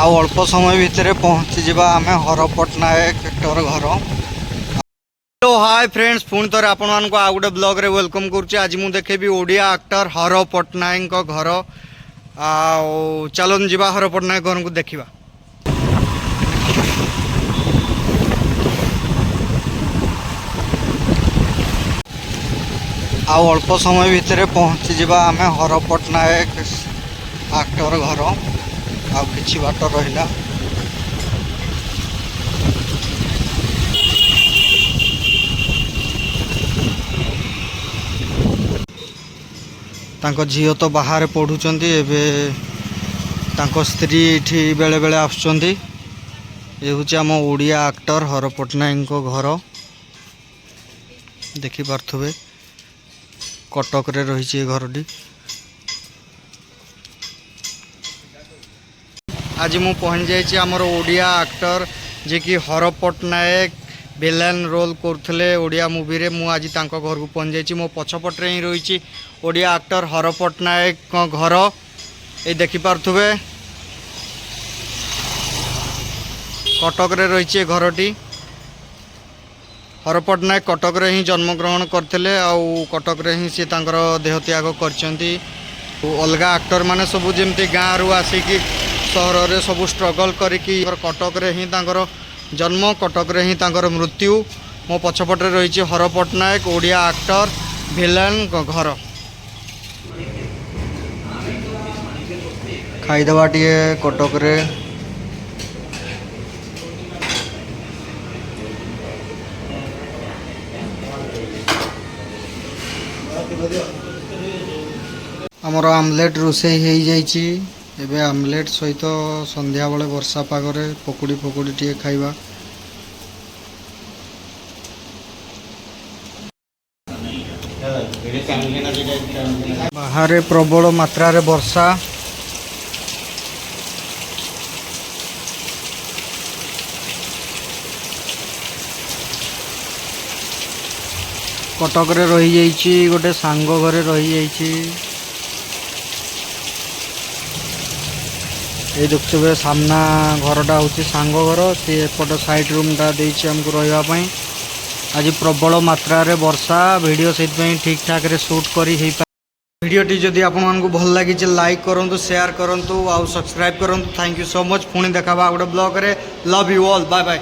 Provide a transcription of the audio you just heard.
आउ अल्प समय भितर पहुँची जावा आम हर पट्टनायक एक्टर घर। हेलो हाय फ्रेंड्स, पुणी थोड़े आपण मानक आउ गोटे ब्लॉग रे वेलकम करुच्ची। आज मुझे देखेबी ओडिया एक्टर हर पट्टनायक घर। चलन जीवा हर पट्टनायक घर को देखा। आउ अल्प समय भितर पहुँची जावा आम हर पट्टनायक एक्टर घर। आउ किछि बाट रहिला। तांको झील तो बाहर पढ़ुचंती, एबे तांको स्त्री इठी बेले बेले आसुचंती। ये हूँ आम ओडिया एक्टर हर पट्टनायक घर। देखि पार्थुबे कटक रे रही घरटी। आज मु पहुँच जाइए आमर ओडिया एक्टर जे कि हर पट्टनायक विलेन रोल करते ओडिया मूवी रे। मु आज तांको घर को पहुँच जाइए। मो पछपटे ही रही ओडिया एक्टर हर पट्टनायक घर। ये देखि पार्थुबे कटक रे रही घरटी। हर पट्टनायक कटक रे ही जन्मग्रहण करते। आउ कटक रे ही सी तांकर देह त्याग करचंती। अलगा एक्टर माने सबू जेमती गाँव रू आसिकी सहर रे सबू स्ट्रगल करिकी कटक रे ही तांकर जन्म, कटक रे ही तांकर मृत्यु। मो पछपटे रही हर पट्टनायक ओडिया एक्टर विलेन घर। खाईदेवा टे कटक रे। आमर आमलेट रोषे हो जाइए। एबे आमलेट सहित संध्या बेले वर्षा पागरे पकुड़ी फकुड़ी टे खाइबा। बाहर प्रबल मात्रा रे वर्षा। कटक रे रही जाइए गोटे सांग घरे रही जाइए। ये देखुए सामना घरटा हूँ सांग घर। सी एपट साइड रूमटा देछि हमको रही। आज प्रबल मात्रा रे वर्षा। वीडियो से ठीक ठाक रे शूट करी हे। वीडियोटी जदि आपण मानकु भल लगी लाइक करंतु, शेयर करंतु, आउ सब्सक्राइब करंतु। Thank you so much. पुणी देखा गोटे ब्लॉग रे। Love you all. Bye bye.